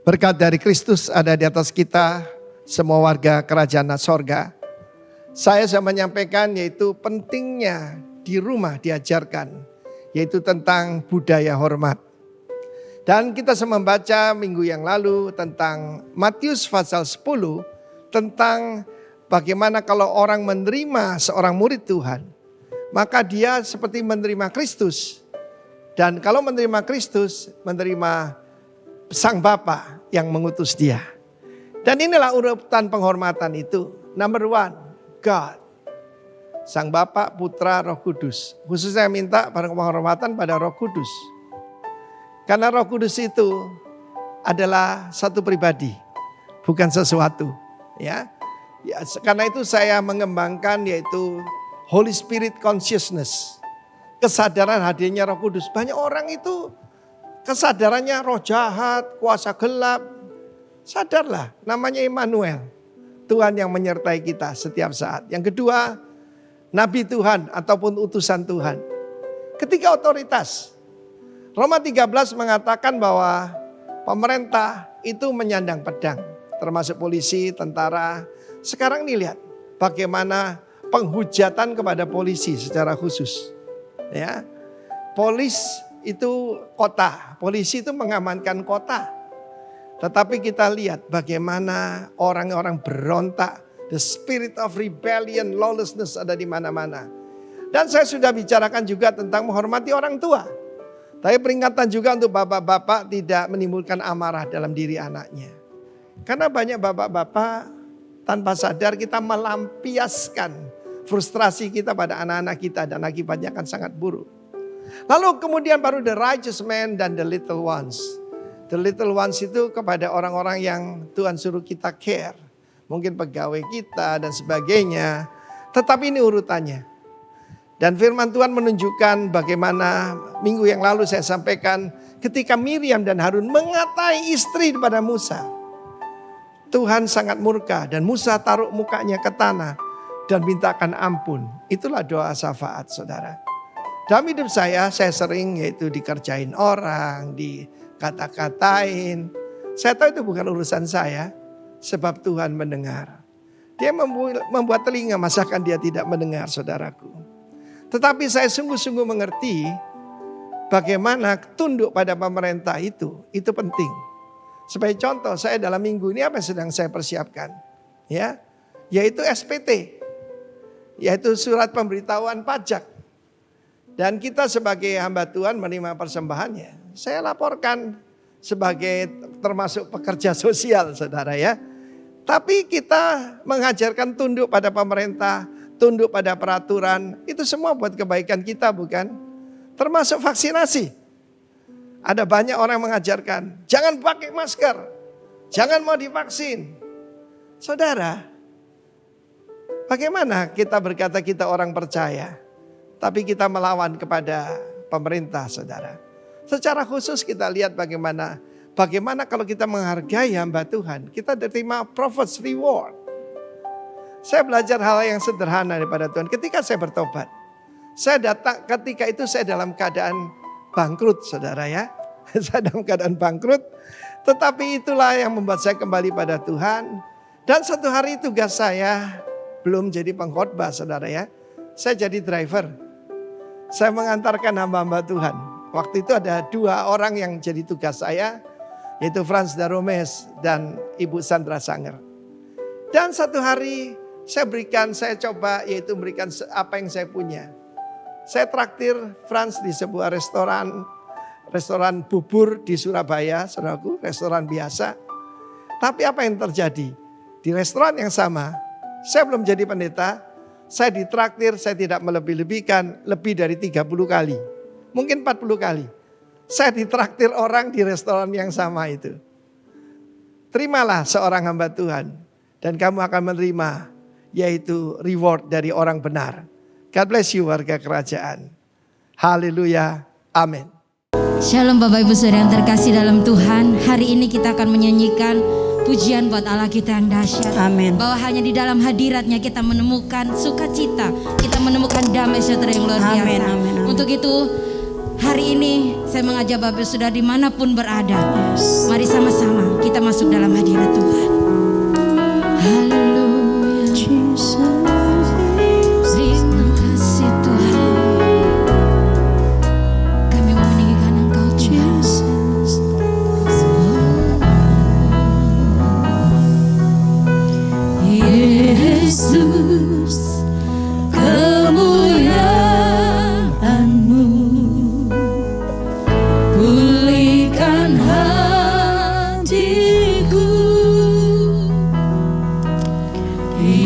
Berkat dari Kristus ada di atas kita, semua warga kerajaan sorga. Saya menyampaikan yaitu pentingnya di rumah diajarkan, yaitu tentang budaya hormat. Dan kita membaca minggu yang lalu tentang Matius pasal 10, tentang bagaimana kalau orang menerima seorang murid Tuhan, maka dia seperti menerima Kristus. Dan kalau menerima Kristus, menerima Sang Bapa yang mengutus dia. Dan inilah urutan penghormatan itu. Number one, God. Sang Bapa, Putra, Roh Kudus. Khusus saya minta pada penghormatan pada Roh Kudus. Karena Roh Kudus itu adalah satu pribadi, bukan sesuatu. Ya, karena itu saya mengembangkan yaitu Holy Spirit Consciousness. Kesadaran hadirnya Roh Kudus. Banyak orang itu kesadarannya roh jahat, kuasa gelap. Sadarlah, namanya Immanuel. Tuhan yang menyertai kita setiap saat. Yang kedua, Nabi Tuhan ataupun utusan Tuhan. Ketiga, otoritas. Roma 13 mengatakan bahwa pemerintah itu menyandang pedang. Termasuk polisi, tentara. Sekarang nih lihat bagaimana penghujatan kepada polisi secara khusus. Ya, itu kota, polisi itu mengamankan kota. Tetapi kita lihat bagaimana orang-orang berontak, the spirit of rebellion, lawlessness ada di mana-mana. Dan saya sudah bicarakan juga tentang menghormati orang tua. Tapi peringatan juga untuk bapak-bapak tidak menimbulkan amarah dalam diri anaknya. Karena banyak bapak-bapak tanpa sadar kita melampiaskan frustrasi kita pada anak-anak kita dan akibatnya akan sangat buruk. Lalu kemudian baru the righteous man dan the little ones. The little ones itu kepada orang-orang yang Tuhan suruh kita care. Mungkin pegawai kita dan sebagainya. Tetapi ini urutannya. Dan firman Tuhan menunjukkan bagaimana minggu yang lalu saya sampaikan ketika Miriam dan Harun mengatai istri kepada Musa. Tuhan sangat murka dan Musa taruh mukanya ke tanah dan mintakan ampun. Itulah doa syafaat, saudara. Dalam hidup saya sering yaitu dikerjain orang, dikata-katain. Saya tahu itu bukan urusan saya, sebab Tuhan mendengar. Dia membuat telinga, masakan dia tidak mendengar, saudaraku. Tetapi saya sungguh-sungguh mengerti bagaimana tunduk pada pemerintah itu penting. Sebagai contoh, saya dalam minggu ini apa yang sedang saya persiapkan? Ya, yaitu SPT, yaitu surat pemberitahuan pajak. Dan kita sebagai hamba Tuhan menerima persembahannya. Saya laporkan sebagai termasuk pekerja sosial, saudara ya. Tapi kita mengajarkan tunduk pada pemerintah, tunduk pada peraturan. Itu semua buat kebaikan kita, bukan? Termasuk vaksinasi. Ada banyak orang yang mengajarkan, jangan pakai masker, jangan mau divaksin. Saudara, bagaimana kita berkata kita orang percaya? Tapi kita melawan kepada pemerintah, saudara. Secara khusus kita lihat bagaimana kalau kita menghargai hamba Tuhan, kita diterima prophet's reward. Saya belajar hal yang sederhana daripada Tuhan. Ketika saya bertobat, saya datang ketika itu saya dalam keadaan bangkrut, saudara ya. Saya dalam keadaan bangkrut, tetapi itulah yang membuat saya kembali pada Tuhan. Dan satu hari tugas saya belum jadi pengkhotbah, saudara ya. Saya jadi driver. Saya mengantarkan hamba-hamba Tuhan. Waktu itu ada 2 orang yang jadi tugas saya, yaitu Frans Daromes dan Ibu Sandra Sanger. Dan satu hari saya coba yaitu memberikan apa yang saya punya. Saya traktir Frans di sebuah restoran bubur di Surabaya, saudaraku, restoran biasa. Tapi apa yang terjadi? Di restoran yang sama, saya belum jadi pendeta. Saya ditraktir, saya tidak melebih-lebihkan lebih dari 30 kali. Mungkin 40 kali. Saya ditraktir orang di restoran yang sama itu. Terimalah seorang hamba Tuhan. Dan kamu akan menerima yaitu reward dari orang benar. God bless you warga kerajaan. Haleluya. Amin. Shalom Bapak Ibu Saudara yang terkasih dalam Tuhan. Hari ini kita akan menyanyikan pujian buat Allah kita yang dahsyat. Amin. Bahwa hanya di dalam hadiratnya kita menemukan sukacita, kita menemukan damai sejahtera yang luar biasa. Amin, amin, amin. Untuk itu Hari ini saya mengajak Bapak Saudara dimanapun berada, mari sama-sama kita masuk dalam hadirat Tuhan. Haleluya, terima kasih Tuhan. Kami mau meninggikan Engkau Tuhan. Yesus, kemuliaan-Mu pulihkan hatiku.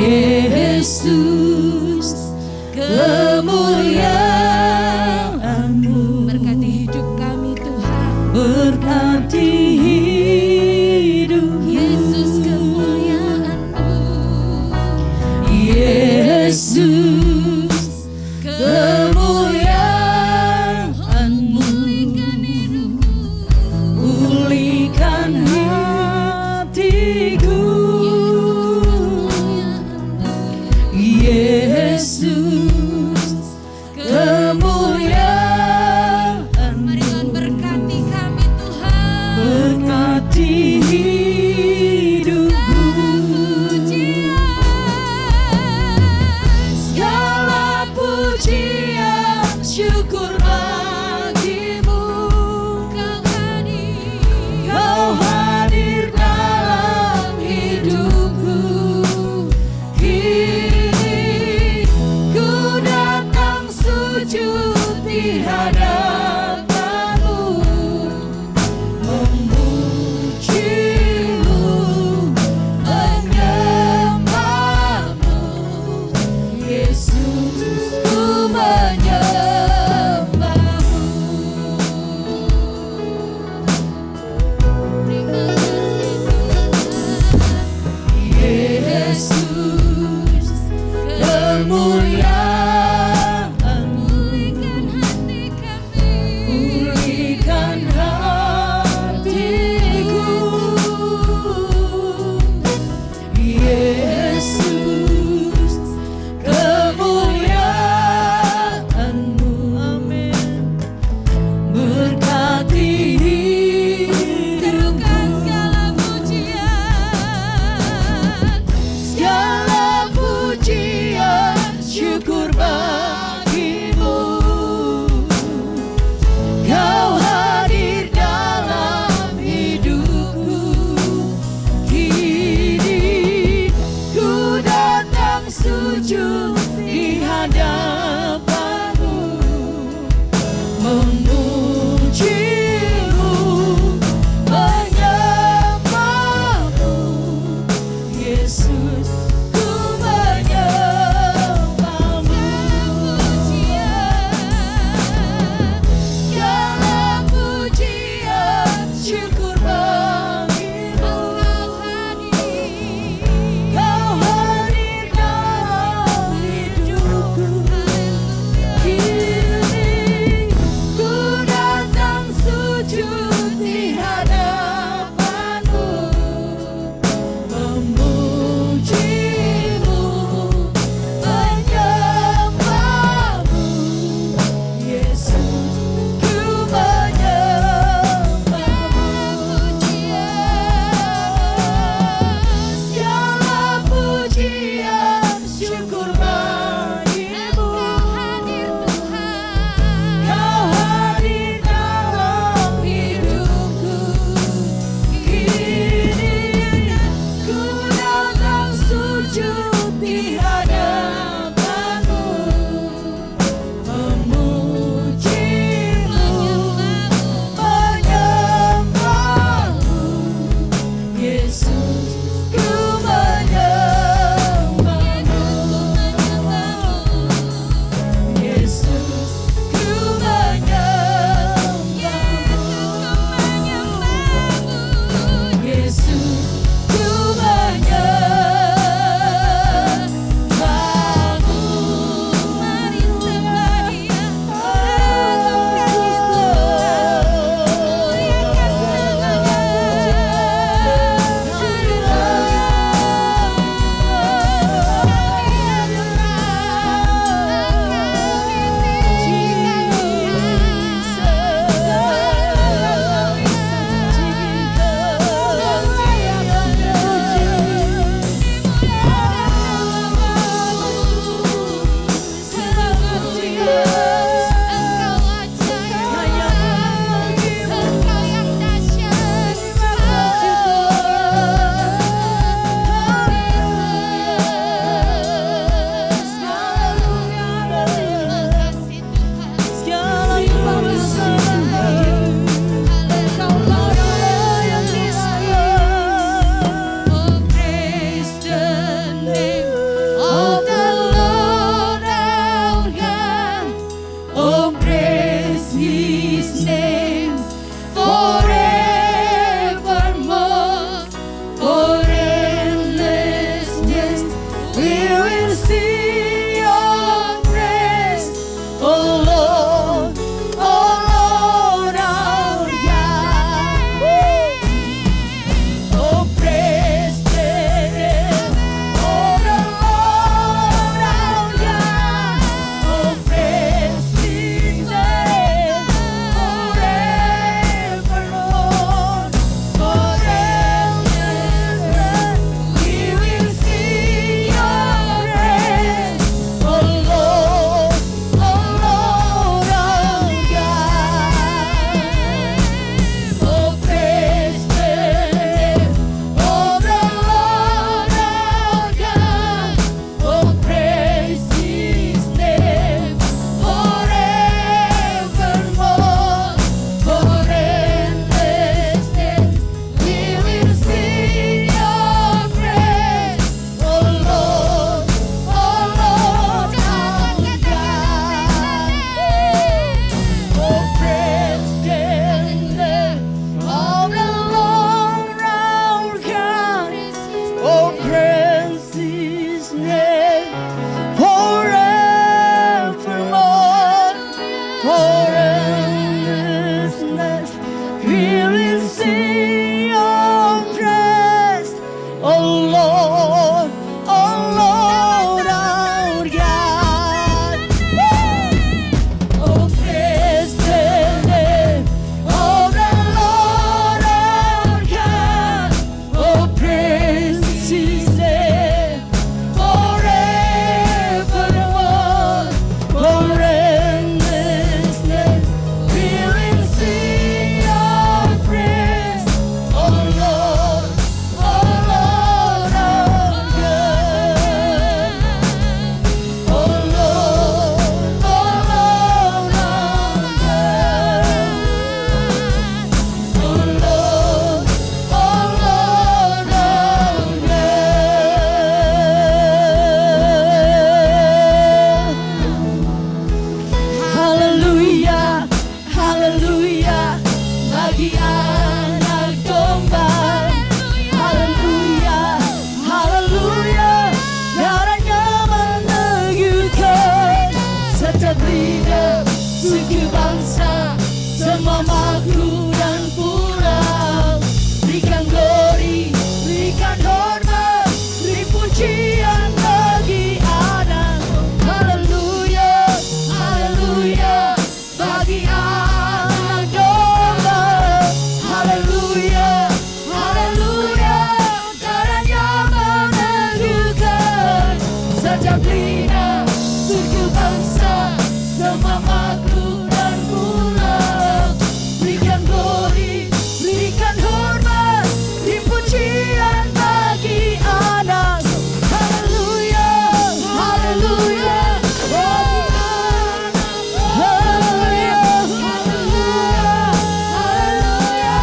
Yesus, kemuliaan-Mu berkati hidup kami Tuhan, berkati hidup. Yesus, kemuliaan-Mu. Yesus, kemuliaan-Mu pulihkan hatiku. Yesus, kemuliaan-Mu. Mari Tuhan berkati kami Tuhan, berkati hidupku. Segala pujian syukur bagimu. Kau hadir dalam hidupku. Kini ku datang sujud di hadapan-Mu, memuji-Mu, menyembah-Mu. Yesus, ku menyembah-Mu. Terima kasih Tuhan. Yesus, kemuliaan-Mu pulihkan hati kami. for endlessness. We will sing your praise, oh Lord, our God. Oh, praise the name of the Lord our God. Oh, praise His name forevermore. For endlessness, we will sing your praise, oh Lord, our God. Oh Lord, our God. Oh Lord, our God. Haleluya, haleluya, bagi anak domba. Haleluya, haleluya, darahnya meneguhkan setiap lidah, suku bangsa, semua makhluk dan pulau. Berikan glory, berikan hormat, beri pujian bagi anak. Haleluya, haleluya, bagi anak domba. Haleluya, haleluya, darahnya meneguhkan setiap lidah, suku bangsa, semua makhluk dan pulau. Berikan glory, berikan hormat, beri pujian bagi anak. Haleluya, haleluya, bagi anak. Haleluya, haleluya, haleluya,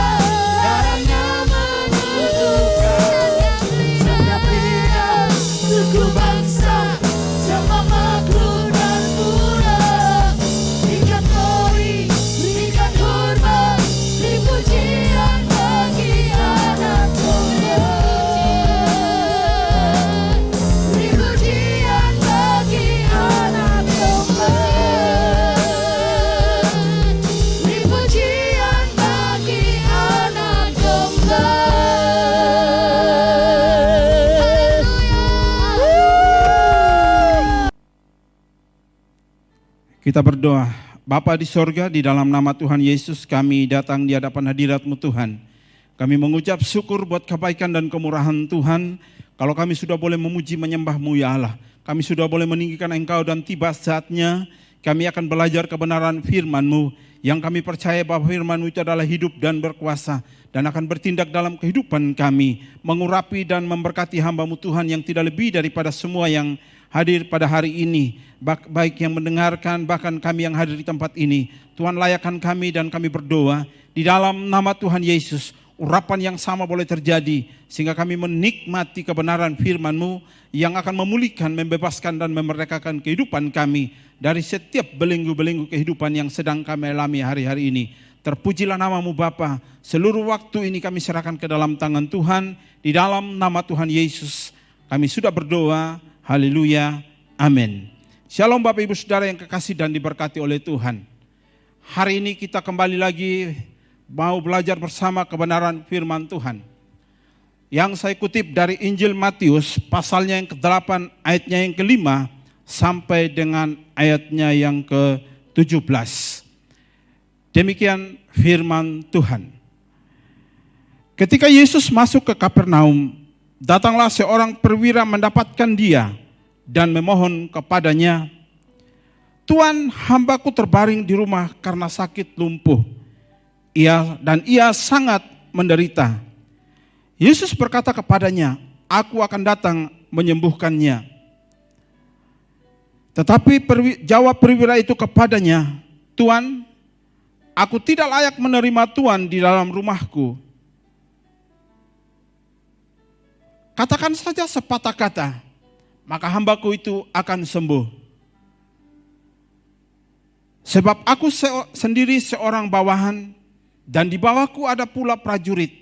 darahnya meneguhkan setiap lidah, suku bangsa, semua makhluk dan pulau. Berikan glory, berikan hormat, beri pujian bagi anak domba. Beri pujian bagi anak domba. Beri pujian bagi anak domba. Kita berdoa. Bapa di sorga, di dalam nama Tuhan Yesus kami datang di hadapan hadirat-Mu Tuhan. Kami mengucap syukur buat kebaikan dan kemurahan Tuhan. Kalau kami sudah boleh memuji menyembah-Mu ya Allah. Kami sudah boleh meninggikan Engkau dan tiba saatnya kami akan belajar kebenaran firman-Mu. Yang kami percaya bahwa firman-Mu itu adalah hidup dan berkuasa. Dan akan bertindak dalam kehidupan kami. Mengurapi dan memberkati hamba-Mu Tuhan yang tidak lebih daripada semua yang hadir pada hari ini. Baik yang mendengarkan, bahkan kami yang hadir di tempat ini. Tuhan layakkan kami dan kami berdoa. Di dalam nama Tuhan Yesus, urapan yang sama boleh terjadi. Sehingga kami menikmati kebenaran firman-Mu yang akan memulihkan, membebaskan dan memerdekakan kehidupan kami. Dari setiap belenggu-belenggu kehidupan yang sedang kami alami hari-hari ini. Terpujilah nama-Mu Bapa. Seluruh waktu ini kami serahkan ke dalam tangan Tuhan. Di dalam nama Tuhan Yesus kami sudah berdoa. Haleluya. Amin. Shalom Bapak Ibu Saudara yang kekasih dan diberkati oleh Tuhan. Hari ini kita kembali lagi mau belajar bersama kebenaran firman Tuhan. Yang saya kutip dari Injil Matius pasalnya yang ke-8 ayatnya yang ke-5 sampai dengan ayatnya yang ke-17. Demikian firman Tuhan. Ketika Yesus masuk ke Kapernaum, datanglah seorang perwira mendapatkan dia dan memohon kepadanya, "Tuan, hambaku terbaring di rumah karena sakit lumpuh. Ia sangat menderita." Yesus berkata kepadanya, "Aku akan datang menyembuhkannya." Tetapi jawab perwira itu kepadanya, "Tuan, aku tidak layak menerima Tuan di dalam rumahku. Katakan saja sepatah kata, maka hambaku itu akan sembuh. Sebab aku sendiri seorang bawahan, dan di bawahku ada pula prajurit.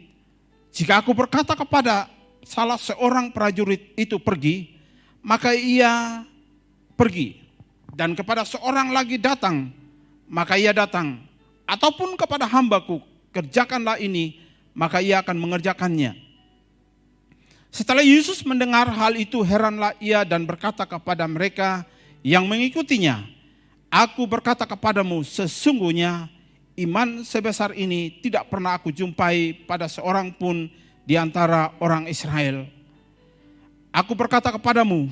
Jika aku berkata kepada salah seorang prajurit itu pergi, maka ia pergi. Dan kepada seorang lagi datang, maka ia datang. Ataupun kepada hambaku, kerjakanlah ini, maka ia akan mengerjakannya. Setelah Yesus mendengar hal itu, heranlah ia dan berkata kepada mereka yang mengikutinya, aku berkata kepadamu, sesungguhnya iman sebesar ini tidak pernah aku jumpai pada seorang pun di antara orang Israel. Aku berkata kepadamu,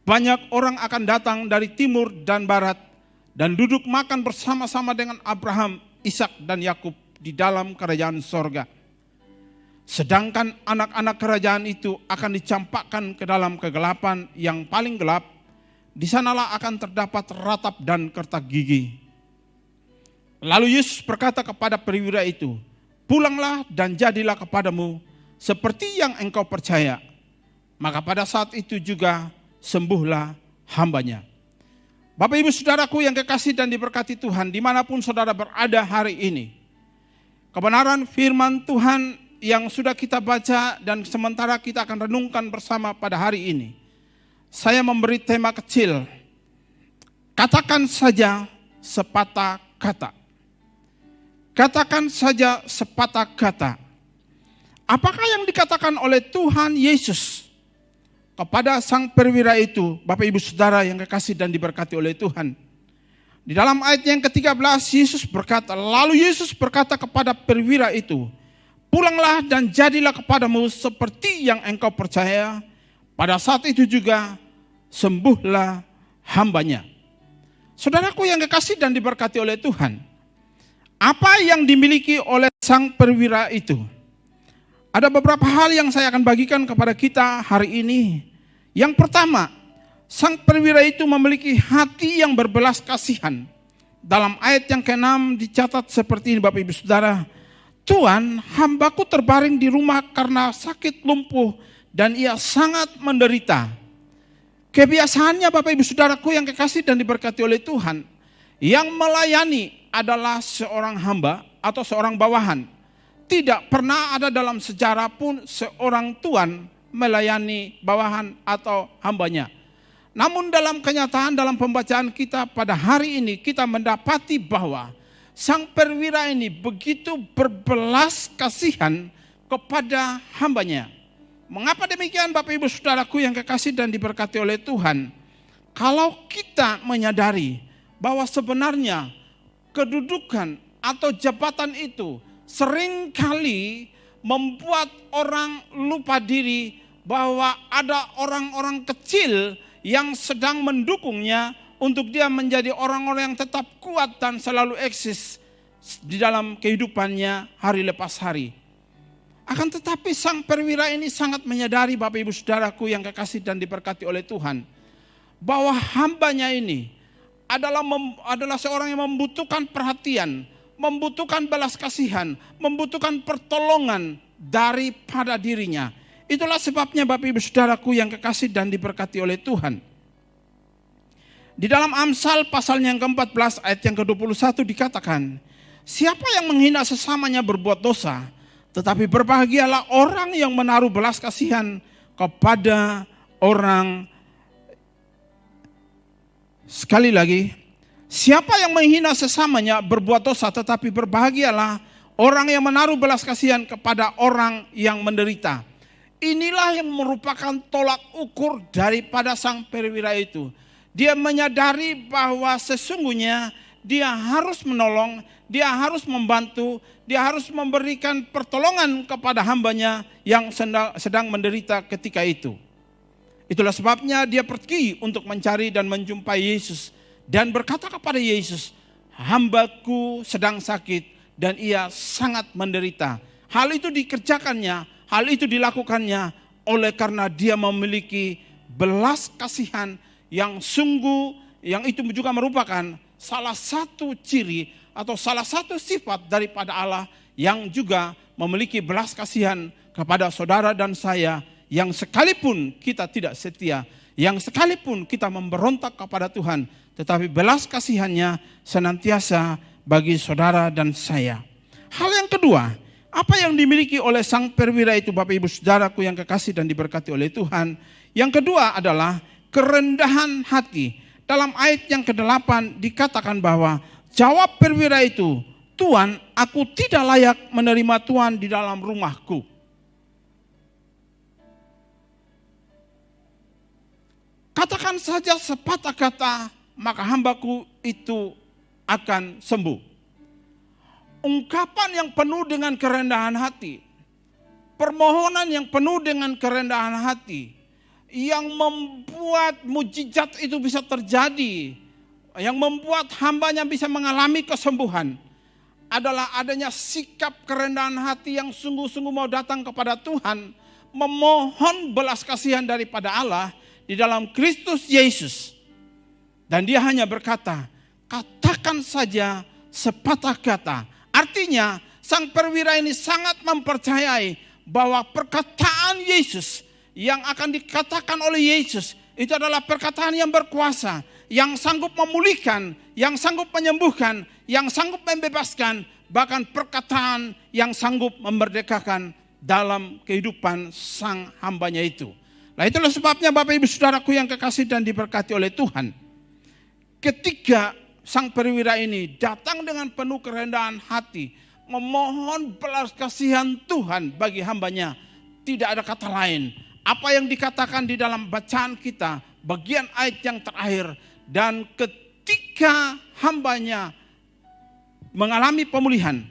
banyak orang akan datang dari timur dan barat dan duduk makan bersama-sama dengan Abraham, Ishak dan Yakub di dalam kerajaan sorga. Sedangkan anak-anak kerajaan itu akan dicampakkan ke dalam kegelapan yang paling gelap. Di sanalah akan terdapat ratap dan kertak gigi. Lalu Yesus berkata kepada perwira itu, pulanglah dan jadilah kepadamu seperti yang engkau percaya. Maka pada saat itu juga sembuhlah hambanya. Bapak ibu saudaraku yang kekasih dan diberkati Tuhan, dimanapun saudara berada hari ini, kebenaran firman Tuhan yang sudah kita baca dan sementara kita akan renungkan bersama pada hari ini, saya memberi tema kecil, katakan saja sepatah kata. Katakan saja sepatah kata. Apakah yang dikatakan oleh Tuhan Yesus kepada sang perwira itu, Bapak Ibu Saudara yang kekasih dan diberkati oleh Tuhan? Di dalam ayat yang ke-13 Yesus berkata, lalu Yesus berkata kepada perwira itu, pulanglah dan jadilah kepadamu seperti yang engkau percaya. Pada saat itu juga sembuhlah hambanya. Saudaraku yang kekasih dan diberkati oleh Tuhan, apa yang dimiliki oleh sang perwira itu? Ada beberapa hal yang saya akan bagikan kepada kita hari ini. Yang pertama, sang perwira itu memiliki hati yang berbelas kasihan. Dalam ayat yang ke-6 dicatat seperti ini Bapak Ibu Saudara. Tuhan, hambaku terbaring di rumah karena sakit lumpuh dan ia sangat menderita. Kebiasaannya Bapak Ibu Saudaraku yang kekasih dan diberkati oleh Tuhan, yang melayani adalah seorang hamba atau seorang bawahan. Tidak pernah ada dalam sejarah pun seorang tuan melayani bawahan atau hambanya. Namun dalam kenyataan, dalam pembacaan kita pada hari ini, kita mendapati bahwa sang perwira ini begitu berbelas kasihan kepada hambanya. Mengapa demikian Bapak Ibu Saudaraku yang kekasih dan diberkati oleh Tuhan? Kalau kita menyadari bahwa sebenarnya kedudukan atau jabatan itu seringkali membuat orang lupa diri bahwa ada orang-orang kecil yang sedang mendukungnya untuk dia menjadi orang-orang yang tetap kuat dan selalu eksis di dalam kehidupannya hari lepas hari. Akan tetapi sang perwira ini sangat menyadari Bapak Ibu Saudaraku yang kekasih dan diberkati oleh Tuhan, bahwa hambanya ini adalah seorang yang membutuhkan perhatian, membutuhkan belas kasihan, membutuhkan pertolongan daripada dirinya. Itulah sebabnya Bapak Ibu Saudaraku yang kekasih dan diberkati oleh Tuhan. Di dalam Amsal pasal yang ke-14 ayat yang ke-21 dikatakan, siapa yang menghina sesamanya berbuat dosa, tetapi berbahagialah orang yang menaruh belas kasihan kepada orang. Sekali lagi, siapa yang menghina sesamanya berbuat dosa, tetapi berbahagialah orang yang menaruh belas kasihan kepada orang yang menderita. Inilah yang merupakan tolak ukur daripada sang perwira itu. Dia menyadari bahwa sesungguhnya dia harus menolong, dia harus membantu, dia harus memberikan pertolongan kepada hambanya yang sedang menderita ketika itu. Itulah sebabnya dia pergi untuk mencari dan menjumpai Yesus dan berkata kepada Yesus, hambaku sedang sakit dan ia sangat menderita. Hal itu dikerjakannya, hal itu dilakukannya oleh karena dia memiliki belas kasihan yang sungguh, yang itu juga merupakan salah satu ciri atau salah satu sifat daripada Allah yang juga memiliki belas kasihan kepada saudara dan saya, yang sekalipun kita tidak setia, yang sekalipun kita memberontak kepada Tuhan, tetapi belas kasihannya senantiasa bagi saudara dan saya. Hal yang kedua, apa yang dimiliki oleh sang perwira itu Bapak Ibu Saudaraku yang kekasih dan diberkati oleh Tuhan? Yang kedua adalah kerendahan hati. Dalam ayat yang ke-8 dikatakan bahwa Jawab perwira itu, "Tuan, aku tidak layak menerima Tuan di dalam rumahku." Katakan saja sepatah kata, maka hambaku itu akan sembuh. Ungkapan yang penuh dengan kerendahan hati, permohonan yang penuh dengan kerendahan hati, yang membuat mujizat itu bisa terjadi, yang membuat hambanya bisa mengalami kesembuhan, adalah adanya sikap kerendahan hati yang sungguh-sungguh mau datang kepada Tuhan, memohon belas kasihan daripada Allah di dalam Kristus Yesus. Dan dia hanya berkata, "Katakan saja sepatah kata." Artinya sang perwira ini sangat mempercayai bahwa perkataan Yesus yang akan dikatakan oleh Yesus itu adalah perkataan yang berkuasa, yang sanggup memulihkan, yang sanggup menyembuhkan, yang sanggup membebaskan, bahkan perkataan yang sanggup memerdekakan dalam kehidupan sang hambanya itu. Nah, itulah sebabnya Bapak Ibu Saudaraku yang kekasih dan diberkati oleh Tuhan. Ketika sang perwira ini datang dengan penuh kerendahan hati, memohon belas kasihan Tuhan bagi hambanya, tidak ada kata lain. Apa yang dikatakan di dalam bacaan kita, bagian ayat yang terakhir, dan ketika hambanya mengalami pemulihan,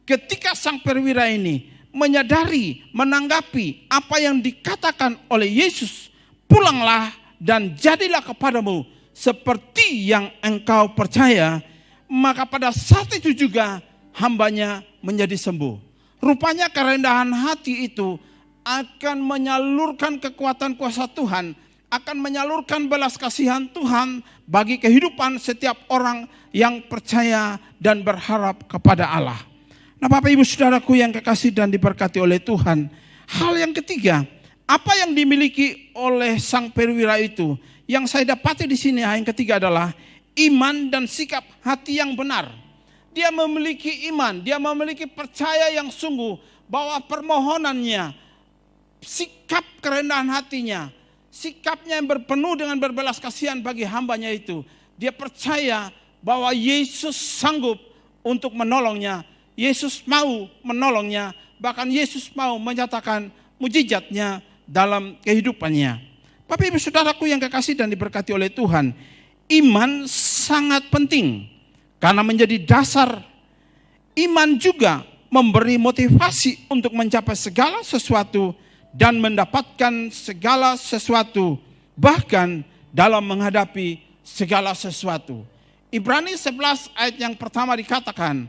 ketika sang perwira ini menyadari, menanggapi apa yang dikatakan oleh Yesus, "Pulanglah dan jadilah kepadamu seperti yang engkau percaya," maka pada saat itu juga hambanya menjadi sembuh. Rupanya kerendahan hati itu akan menyalurkan kekuatan kuasa Tuhan, akan menyalurkan belas kasihan Tuhan bagi kehidupan setiap orang yang percaya dan berharap kepada Allah. Nah, Bapak Ibu Saudaraku yang kekasih dan diberkati oleh Tuhan, hal yang ketiga, apa yang dimiliki oleh sang perwira itu, yang saya dapati di sini yang ketiga adalah iman dan sikap hati yang benar. Dia memiliki iman, dia memiliki percaya yang sungguh bahwa permohonannya, sikap kerendahan hatinya, sikapnya yang berpenuh dengan berbelas kasihan bagi hambanya itu, dia percaya bahwa Yesus sanggup untuk menolongnya. Yesus mau menolongnya, bahkan Yesus mau menyatakan mujizatnya dalam kehidupannya. Bapak Ibu Saudaraku yang kekasih dan diberkati oleh Tuhan, iman sangat penting karena menjadi dasar. Iman juga memberi motivasi untuk mencapai segala sesuatu dan mendapatkan segala sesuatu, bahkan dalam menghadapi segala sesuatu. Ibrani 11 ayat yang pertama dikatakan,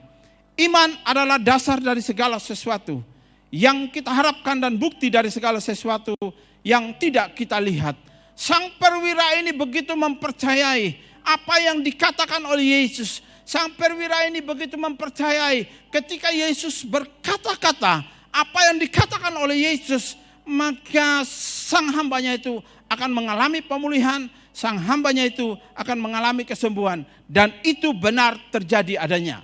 iman adalah dasar dari segala sesuatu yang kita harapkan dan bukti dari segala sesuatu yang tidak kita lihat. Sang perwira ini begitu mempercayai apa yang dikatakan oleh Yesus. Sang perwira ini begitu mempercayai ketika Yesus berkata-kata apa yang dikatakan oleh Yesus, maka sang hambanya itu akan mengalami pemulihan, sang hambanya itu akan mengalami kesembuhan, dan itu benar terjadi adanya.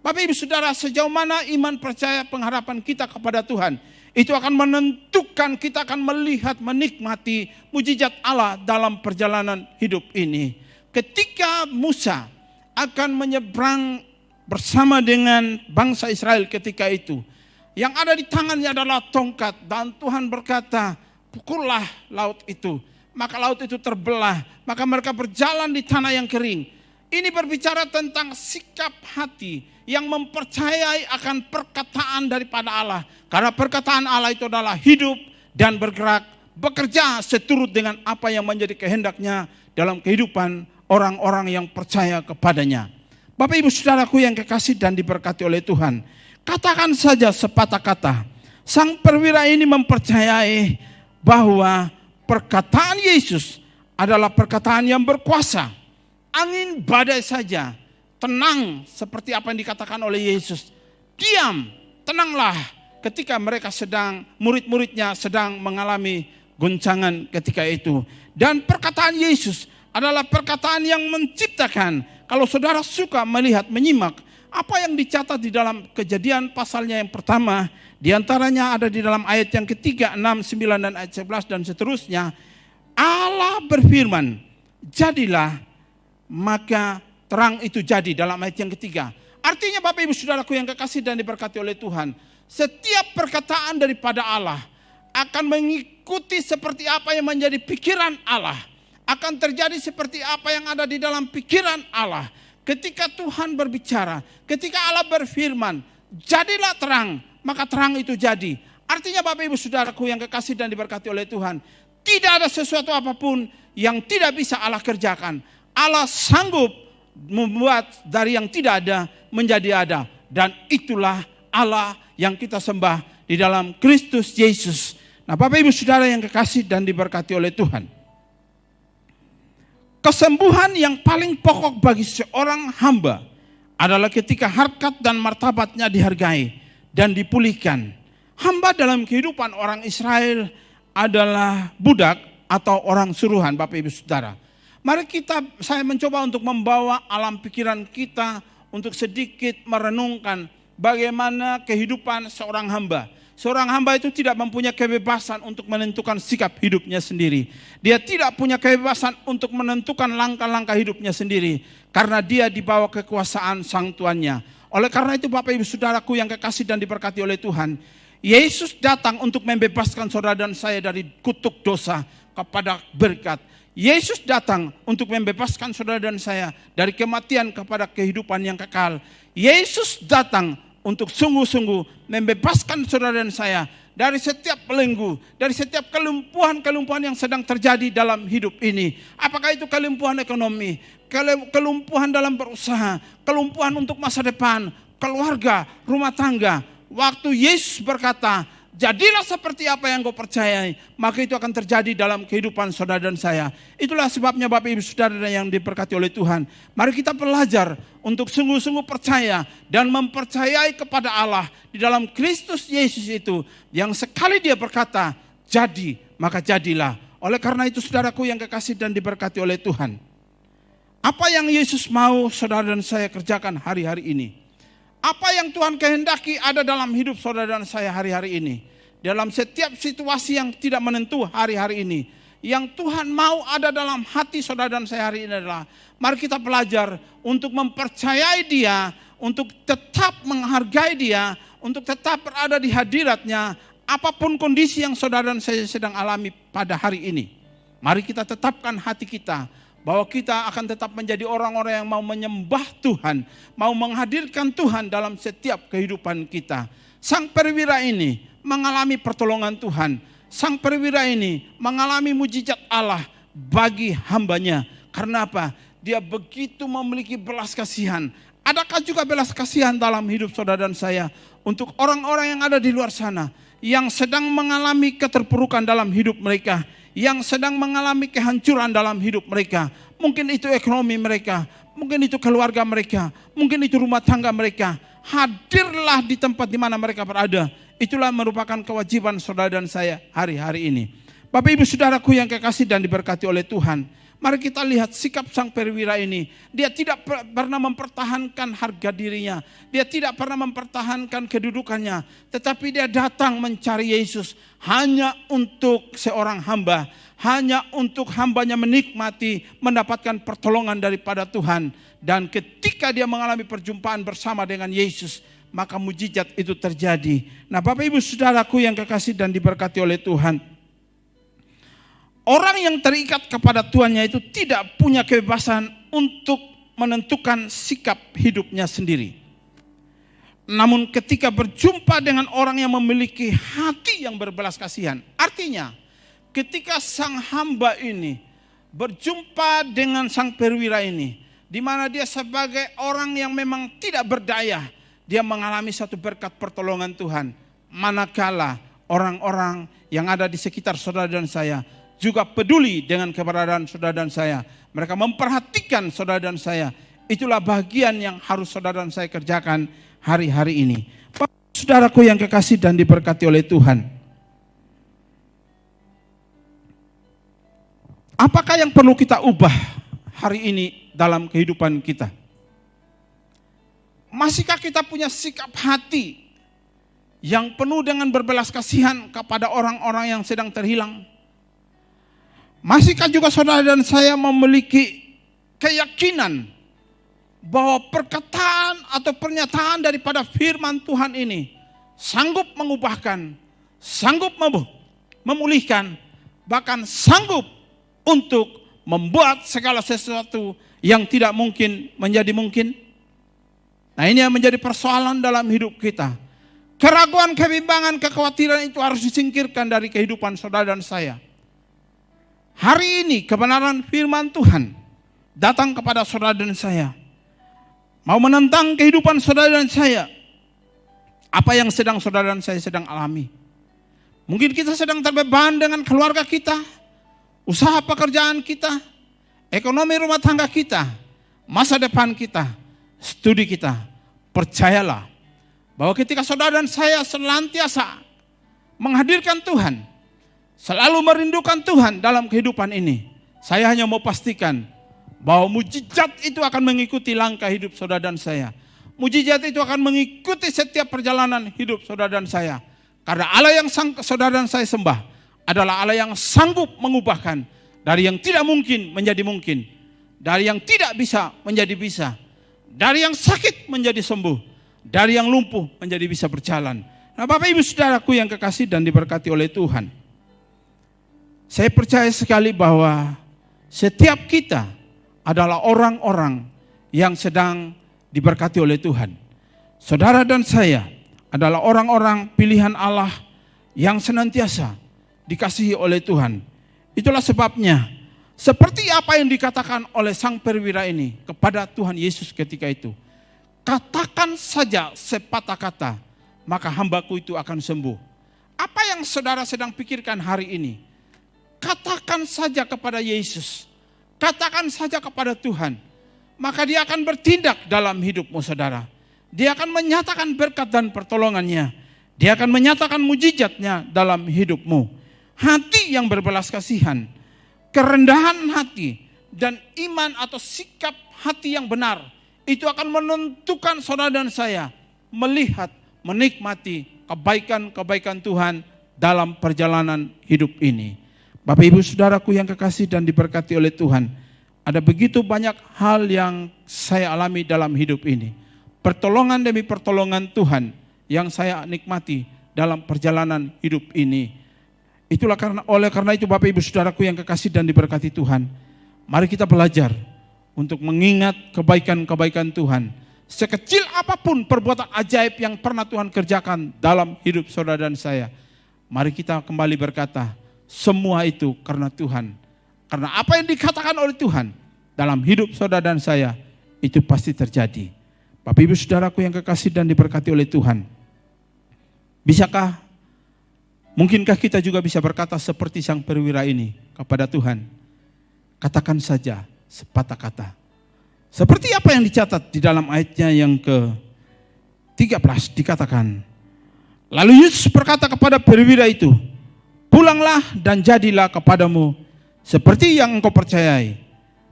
Bapak Ibu Saudara, sejauh mana iman percaya pengharapan kita kepada Tuhan, itu akan menentukan kita akan melihat, menikmati mujizat Allah dalam perjalanan hidup ini. Ketika Musa akan menyeberang bersama dengan bangsa Israel ketika itu, yang ada di tangannya adalah tongkat, dan Tuhan berkata, pukullah laut itu. Maka laut itu terbelah, maka mereka berjalan di tanah yang kering. Ini berbicara tentang sikap hati yang mempercayai akan perkataan daripada Allah. Karena perkataan Allah itu adalah hidup dan bergerak, bekerja seturut dengan apa yang menjadi kehendaknya dalam kehidupan orang-orang yang percaya kepadanya. Bapak Ibu Saudaraku yang kekasih dan diberkati oleh Tuhan, katakan saja sepatah kata. Sang perwira ini mempercayai bahwa perkataan Yesus adalah perkataan yang berkuasa. Angin badai saja tenang seperti apa yang dikatakan oleh Yesus. Diam, tenanglah ketika mereka murid-muridnya sedang mengalami goncangan ketika itu. Dan perkataan Yesus adalah perkataan yang menciptakan. Kalau saudara suka melihat, menyimak apa yang dicatat di dalam Kejadian pasalnya yang pertama, di antaranya ada di dalam ayat yang ketiga, 6, 9 dan ayat 11 dan seterusnya. Allah berfirman, jadilah, maka terang itu jadi dalam ayat yang ketiga. Artinya Bapak Ibu Saudaraku yang kekasih dan diberkati oleh Tuhan, setiap perkataan daripada Allah akan mengikuti seperti apa yang menjadi pikiran Allah. Akan terjadi seperti apa yang ada di dalam pikiran Allah. Ketika Tuhan berbicara, ketika Allah berfirman, jadilah terang, maka terang itu jadi. Artinya Bapak Ibu Saudaraku yang kekasih dan diberkati oleh Tuhan, tidak ada sesuatu apapun yang tidak bisa Allah kerjakan. Allah sanggup membuat dari yang tidak ada menjadi ada. Dan itulah Allah yang kita sembah di dalam Kristus Yesus. Nah Bapak Ibu Saudara yang kekasih dan diberkati oleh Tuhan, kesembuhan yang paling pokok bagi seorang hamba adalah ketika harkat dan martabatnya dihargai dan dipulihkan. Hamba dalam kehidupan orang Israel adalah budak atau orang suruhan, Bapak Ibu Saudara. Mari saya mencoba untuk membawa alam pikiran kita untuk sedikit merenungkan bagaimana kehidupan seorang hamba. Seorang hamba itu tidak mempunyai kebebasan untuk menentukan sikap hidupnya sendiri. Dia tidak punya kebebasan untuk menentukan langkah-langkah hidupnya sendiri. Karena dia dibawa kekuasaan sang tuannya. Oleh karena itu Bapak Ibu Saudaraku yang kekasih dan diberkati oleh Tuhan, Yesus datang untuk membebaskan saudara dan saya dari kutuk dosa kepada berkat. Yesus datang untuk membebaskan saudara dan saya dari kematian kepada kehidupan yang kekal. Yesus datang untuk sungguh-sungguh membebaskan saudara dan saya dari setiap belenggu, dari setiap kelumpuhan-kelumpuhan yang sedang terjadi dalam hidup ini. Apakah itu kelumpuhan ekonomi, kelumpuhan dalam berusaha, kelumpuhan untuk masa depan, keluarga, rumah tangga. Waktu Yesus berkata, jadilah seperti apa yang kau percayai, maka itu akan terjadi dalam kehidupan saudara dan saya. Itulah sebabnya Bapak Ibu Saudara yang diberkati oleh Tuhan, mari kita belajar untuk sungguh-sungguh percaya dan mempercayai kepada Allah di dalam Kristus Yesus itu, yang sekali dia berkata, jadi, maka jadilah. Oleh karena itu saudaraku yang kekasih dan diberkati oleh Tuhan, apa yang Yesus mau saudara dan saya kerjakan hari-hari ini? Apa yang Tuhan kehendaki ada dalam hidup saudara dan saya hari-hari ini. Dalam setiap situasi yang tidak menentu hari-hari ini. Yang Tuhan mau ada dalam hati saudara dan saya hari ini adalah, mari kita belajar untuk mempercayai Dia, untuk tetap menghargai Dia, untuk tetap berada di hadiratnya, apapun kondisi yang saudara dan saya sedang alami pada hari ini. Mari kita tetapkan hati kita, bahwa kita akan tetap menjadi orang-orang yang mau menyembah Tuhan, mau menghadirkan Tuhan dalam setiap kehidupan kita. Sang perwira ini mengalami pertolongan Tuhan. Sang perwira ini mengalami mujizat Allah bagi hambanya. Karena apa? Dia begitu memiliki belas kasihan. Adakah juga belas kasihan dalam hidup saudara dan saya untuk orang-orang yang ada di luar sana, yang sedang mengalami keterpurukan dalam hidup mereka, yang sedang mengalami kehancuran dalam hidup mereka. Mungkin itu ekonomi mereka, mungkin itu keluarga mereka, mungkin itu rumah tangga mereka. Hadirlah di tempat di mana mereka berada. Itulah merupakan kewajiban saudara dan saya hari-hari ini. Bapak Ibu Saudaraku yang kekasih dan diberkati oleh Tuhan, mari kita lihat sikap sang perwira ini. Dia tidak pernah mempertahankan harga dirinya. Dia tidak pernah mempertahankan kedudukannya. Tetapi dia datang mencari Yesus hanya untuk seorang hamba. Hanya untuk hambanya menikmati, mendapatkan pertolongan daripada Tuhan. Dan ketika dia mengalami perjumpaan bersama dengan Yesus, maka mujizat itu terjadi. Nah Bapak Ibu Saudaraku yang kekasih dan diberkati oleh Tuhan, orang yang terikat kepada Tuhannya itu tidak punya kebebasan untuk menentukan sikap hidupnya sendiri. Namun ketika berjumpa dengan orang yang memiliki hati yang berbelas kasihan, artinya ketika sang hamba ini berjumpa dengan sang perwira ini, di mana dia sebagai orang yang memang tidak berdaya, dia mengalami satu berkat pertolongan Tuhan. Manakala orang-orang yang ada di sekitar saudara dan saya juga peduli dengan keberadaan saudara dan saya, mereka memperhatikan saudara dan saya. Itulah bagian yang harus saudara dan saya kerjakan hari-hari ini. Saudaraku yang kekasih dan diberkati oleh Tuhan, apakah yang perlu kita ubah hari ini dalam kehidupan kita? Masihkah kita punya sikap hati yang penuh dengan berbelas kasihan kepada orang-orang yang sedang terhilang? Masihkah juga saudara dan saya memiliki keyakinan bahwa perkataan atau pernyataan daripada firman Tuhan ini sanggup mengubahkan, sanggup memulihkan, bahkan sanggup untuk membuat segala sesuatu yang tidak mungkin menjadi mungkin. Nah, ini yang menjadi persoalan dalam hidup kita. Keraguan, kebimbangan, kekhawatiran itu harus disingkirkan dari kehidupan saudara dan saya. Hari ini kebenaran firman Tuhan datang kepada saudara dan saya, mau menentang kehidupan saudara dan saya. Apa yang sedang saudara dan saya sedang alami. Mungkin kita sedang terbeban dengan keluarga kita, usaha pekerjaan kita, ekonomi rumah tangga kita, masa depan kita, studi kita. Percayalah bahwa ketika saudara dan saya senantiasa menghadirkan Tuhan, selalu merindukan Tuhan dalam kehidupan ini, saya hanya mau pastikan bahwa mujizat itu akan mengikuti langkah hidup saudara dan saya. Mujizat itu akan mengikuti setiap perjalanan hidup saudara dan saya. Karena Allah yang saudara dan saya sembah adalah Allah yang sanggup mengubahkan dari yang tidak mungkin menjadi mungkin, dari yang tidak bisa menjadi bisa, dari yang sakit menjadi sembuh, dari yang lumpuh menjadi bisa berjalan. Nah, Bapak Ibu Saudaraku yang kekasih dan diberkati oleh Tuhan, saya percaya sekali bahwa setiap kita adalah orang-orang yang sedang diberkati oleh Tuhan. Saudara dan saya adalah orang-orang pilihan Allah yang senantiasa dikasihi oleh Tuhan. Itulah sebabnya, seperti apa yang dikatakan oleh sang perwira ini kepada Tuhan Yesus ketika itu, katakan saja sepatah kata, maka hambaku itu akan sembuh. Apa yang saudara sedang pikirkan hari ini? Katakan saja kepada Yesus, katakan saja kepada Tuhan, maka Dia akan bertindak dalam hidupmu saudara. Dia akan menyatakan berkat dan pertolongannya. Dia akan menyatakan mujizatnya dalam hidupmu. Hati yang berbelas kasihan, kerendahan hati, dan iman atau sikap hati yang benar, itu akan menentukan saudara dan saya melihat, menikmati kebaikan-kebaikan Tuhan dalam perjalanan hidup ini. Bapak Ibu Saudaraku yang kekasih dan diberkati oleh Tuhan, ada begitu banyak hal yang saya alami dalam hidup ini. Pertolongan demi pertolongan Tuhan yang saya nikmati dalam perjalanan hidup ini. Itulah karena itu Bapak Ibu Saudaraku yang kekasih dan diberkati Tuhan, mari kita belajar untuk mengingat kebaikan-kebaikan Tuhan. Sekecil apapun perbuatan ajaib yang pernah Tuhan kerjakan dalam hidup saudara dan saya, mari kita kembali berkata, semua itu karena Tuhan. Karena apa yang dikatakan oleh Tuhan dalam hidup saudara dan saya, itu pasti terjadi. Bapak Ibu Saudaraku yang kekasih dan diberkati oleh Tuhan, mungkinkah kita juga bisa berkata seperti sang perwira ini kepada Tuhan, katakan saja sepatah kata. Seperti apa yang dicatat di dalam ayatnya yang ke-13 dikatakan, lalu Yesus berkata kepada perwira itu, pulanglah dan jadilah kepadamu seperti yang engkau percayai.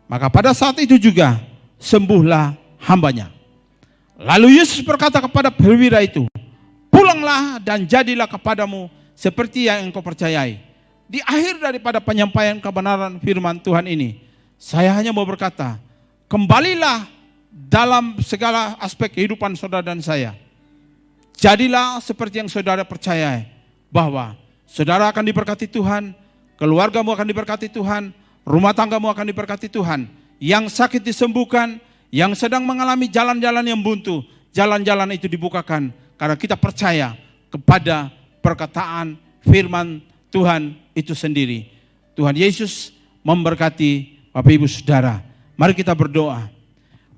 Maka pada saat itu juga sembuhlah hambanya. Lalu Yesus berkata kepada perwira itu, pulanglah dan jadilah kepadamu seperti yang engkau percayai. Di akhir daripada penyampaian kebenaran firman Tuhan ini, saya hanya mau berkata, kembalilah dalam segala aspek kehidupan saudara dan saya. Jadilah seperti yang saudara percayai, bahwa saudara akan diberkati Tuhan, keluargamu akan diberkati Tuhan, rumah tanggamu akan diberkati Tuhan. Yang sakit disembuhkan, yang sedang mengalami jalan-jalan yang buntu, jalan-jalan itu dibukakan. Karena kita percaya kepada perkataan firman Tuhan itu sendiri. Tuhan Yesus memberkati Bapak Ibu Saudara. Mari kita berdoa.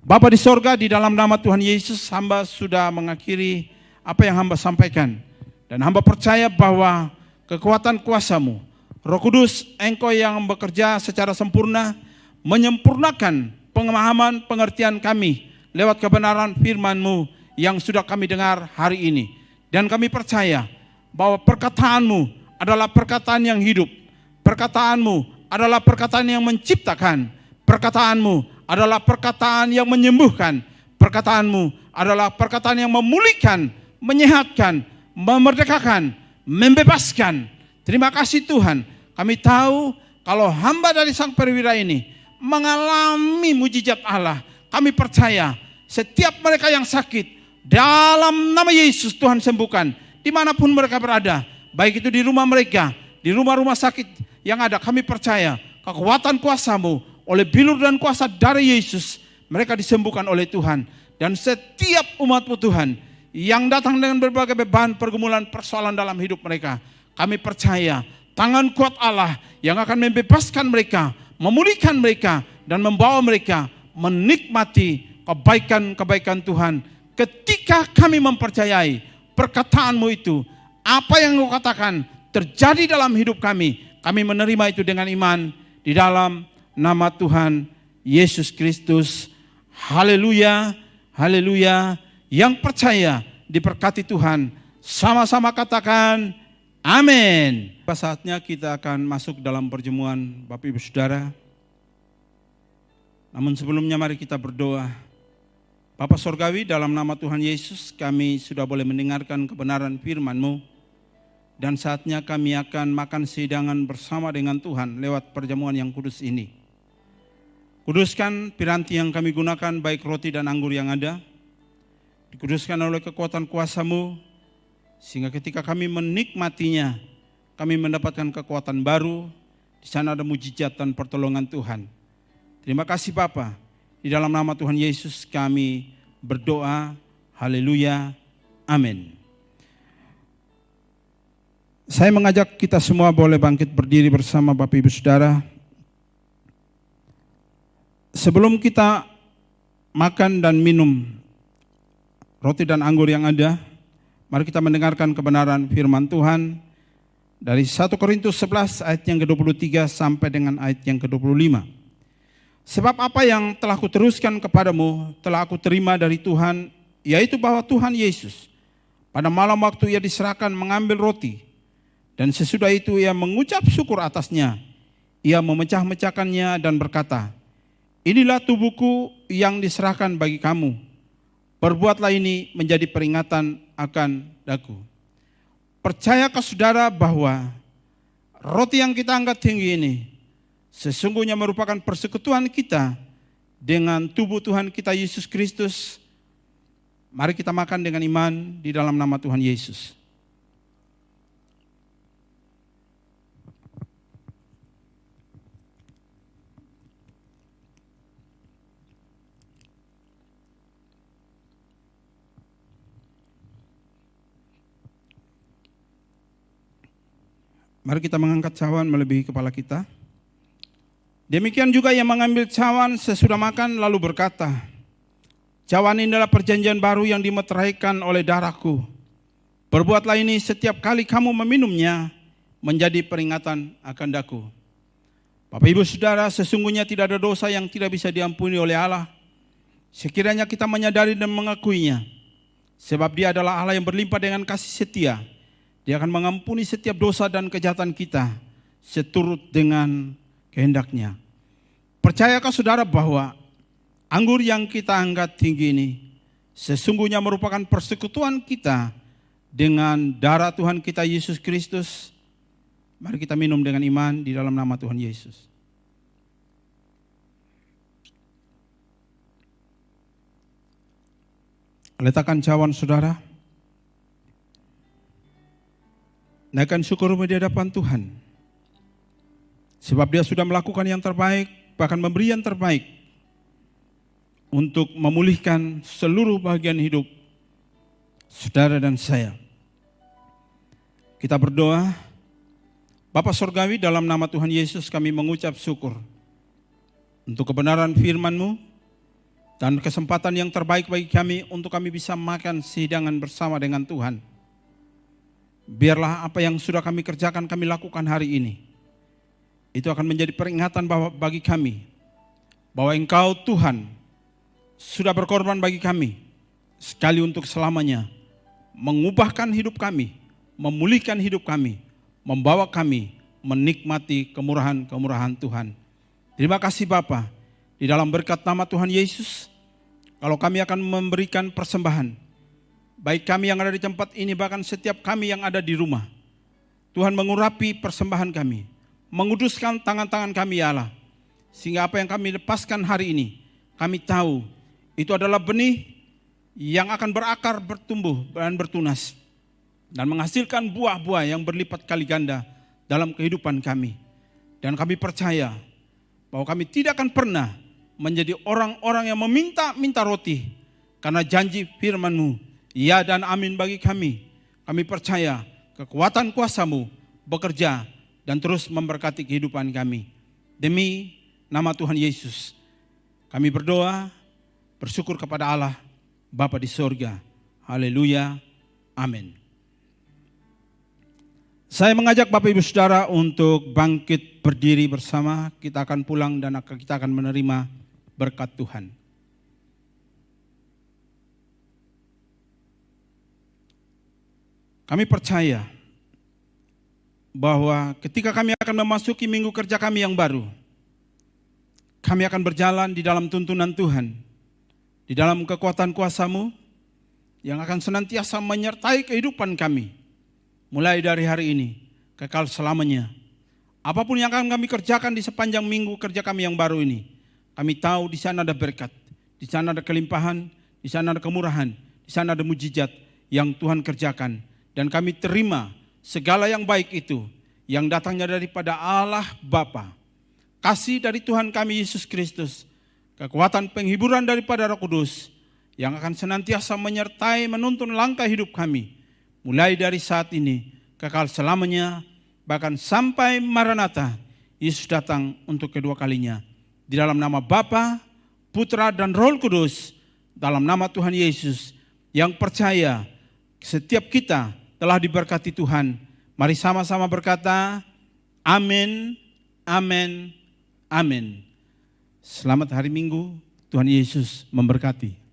Bapa di sorga, di dalam nama Tuhan Yesus, hamba sudah mengakhiri apa yang hamba sampaikan. Dan hamba percaya bahwa kekuatan kuasa-Mu, Roh Kudus, Engkau yang bekerja secara sempurna, menyempurnakan pemahaman pengertian kami lewat kebenaran firman-Mu yang sudah kami dengar hari ini. Dan kami percaya bahwa perkataan-Mu adalah perkataan yang hidup. Perkataan-Mu adalah perkataan yang menciptakan. Perkataan-Mu adalah perkataan yang menyembuhkan. Perkataan-Mu adalah perkataan yang memulihkan, menyehatkan, memerdekakan, membebaskan. Terima kasih Tuhan. Kami tahu kalau hamba dari sang perwira ini mengalami mujizat Allah, kami percaya Setiap mereka yang sakit, dalam nama Yesus Tuhan sembuhkan. Dimanapun mereka berada, baik itu di rumah mereka, di rumah-rumah sakit yang ada, kami percaya kekuatan kuasa-Mu, oleh bilur dan kuasa darah Yesus, mereka disembuhkan oleh Tuhan. Dan setiap umat-Mu Tuhan, yang datang dengan berbagai beban, pergumulan, persoalan dalam hidup mereka, kami percaya tangan kuat Allah yang akan membebaskan mereka, memulihkan mereka, dan membawa mereka menikmati kebaikan-kebaikan Tuhan. Ketika kami mempercayai perkataan-Mu itu, apa yang Engkau katakan terjadi dalam hidup kami menerima itu dengan iman di dalam nama Tuhan Yesus Kristus. Haleluya, haleluya. Yang percaya diberkati Tuhan, sama-sama katakan amin. Saatnya kita akan masuk dalam perjamuan Bapak Ibu Saudara. Namun sebelumnya mari kita berdoa. Bapa Sorgawi, dalam nama Tuhan Yesus kami sudah boleh mendengarkan kebenaran firman-Mu. Dan saatnya kami akan makan hidangan bersama dengan Tuhan lewat perjamuan yang kudus ini. Kuduskan piranti yang kami gunakan, baik roti dan anggur yang ada. Dikuduskan oleh kekuatan kuasa-Mu, sehingga ketika kami menikmatinya, kami mendapatkan kekuatan baru. Di sana ada mujizat dan pertolongan Tuhan. Terima kasih Bapa. Di dalam nama Tuhan Yesus kami berdoa. Haleluya. Amin. Saya mengajak kita semua boleh bangkit berdiri bersama Bapak Ibu Saudara. Sebelum kita makan dan minum roti dan anggur yang ada, mari kita mendengarkan kebenaran firman Tuhan dari 1 Korintus 11 ayat yang ke-23 sampai dengan ayat yang ke-25. Sebab apa yang telah kuteruskan kepadamu telah aku terima dari Tuhan, yaitu bahwa Tuhan Yesus pada malam waktu Ia diserahkan mengambil roti, dan sesudah itu Ia mengucap syukur atasnya. Ia memecah-mecahkannya dan berkata, inilah tubuhku yang diserahkan bagi kamu. Perbuatlah ini menjadi peringatan akan daku. Percayakah saudara bahwa roti yang kita angkat tinggi ini sesungguhnya merupakan persekutuan kita dengan tubuh Tuhan kita Yesus Kristus? Mari kita makan dengan iman di dalam nama Tuhan Yesus. Mari kita mengangkat cawan melebihi kepala kita. Demikian juga yang mengambil cawan sesudah makan lalu berkata, cawan ini adalah perjanjian baru yang dimeteraikan oleh darahku. Perbuatlah ini setiap kali kamu meminumnya menjadi peringatan akan daku. Bapak Ibu Saudara, sesungguhnya tidak ada dosa yang tidak bisa diampuni oleh Allah. Sekiranya kita menyadari dan mengakuinya. Sebab Dia adalah Allah yang berlimpah dengan kasih setia. Dia akan mengampuni setiap dosa dan kejahatan kita seturut dengan kehendak-Nya. Percayakah saudara bahwa anggur yang kita angkat tinggi ini sesungguhnya merupakan persekutuan kita dengan darah Tuhan kita Yesus Kristus? Mari kita minum dengan iman di dalam nama Tuhan Yesus. Letakkan cawan saudara. Naikkan syukur di hadapan Tuhan. Sebab Dia sudah melakukan yang terbaik, bahkan memberi yang terbaik untuk memulihkan seluruh bagian hidup saudara dan saya. Kita berdoa. Bapa Sorgawi, dalam nama Tuhan Yesus kami mengucap syukur untuk kebenaran firman-Mu dan kesempatan yang terbaik bagi kami untuk kami bisa makan hidangan bersama dengan Tuhan. Biarlah apa yang sudah kami kerjakan, kami lakukan hari ini. Itu akan menjadi peringatan bagi kami bahwa Engkau Tuhan sudah berkorban bagi kami sekali untuk selamanya, mengubahkan hidup kami, memulihkan hidup kami, membawa kami menikmati kemurahan-kemurahan Tuhan. Terima kasih Bapa, di dalam berkat nama Tuhan Yesus, kalau kami akan memberikan persembahan, baik kami yang ada di tempat ini, bahkan setiap kami yang ada di rumah, Tuhan mengurapi persembahan kami, menguduskan tangan-tangan kami ya Allah, sehingga apa yang kami lepaskan hari ini, kami tahu itu adalah benih yang akan berakar, bertumbuh, dan bertunas. Dan menghasilkan buah-buah yang berlipat kali ganda dalam kehidupan kami. Dan kami percaya bahwa kami tidak akan pernah menjadi orang-orang yang meminta-minta roti. Karena janji firman-Mu, ya dan amin bagi kami. Kami percaya kekuatan kuasa-Mu bekerja dan terus memberkati kehidupan kami. Demi nama Tuhan Yesus, kami berdoa, bersyukur kepada Allah, Bapa di sorga. Haleluya, amin. Saya mengajak Bapak Ibu Saudara untuk bangkit berdiri bersama. Kita akan pulang dan kita akan menerima berkat Tuhan. Kami percaya bahwa ketika kami akan memasuki minggu kerja kami yang baru, kami akan berjalan di dalam tuntunan Tuhan, di dalam kekuatan kuasa-Mu yang akan senantiasa menyertai kehidupan kami, mulai dari hari ini, kekal selamanya. Apapun yang akan kami kerjakan di sepanjang minggu kerja kami yang baru ini, kami tahu di sana ada berkat, di sana ada kelimpahan, di sana ada kemurahan, di sana ada mujizat yang Tuhan kerjakan. Dan kami terima segala yang baik itu, yang datangnya daripada Allah Bapa, kasih dari Tuhan kami Yesus Kristus, kekuatan penghiburan daripada Roh Kudus, yang akan senantiasa menyertai menuntun langkah hidup kami, mulai dari saat ini, kekal selamanya, bahkan sampai Maranatha, Yesus datang untuk kedua kalinya. Di dalam nama Bapa, Putra dan Roh Kudus, dalam nama Tuhan Yesus, yang percaya setiap kita telah diberkati Tuhan. Mari sama-sama berkata, amin, amin, amin. Selamat hari Minggu, Tuhan Yesus memberkati.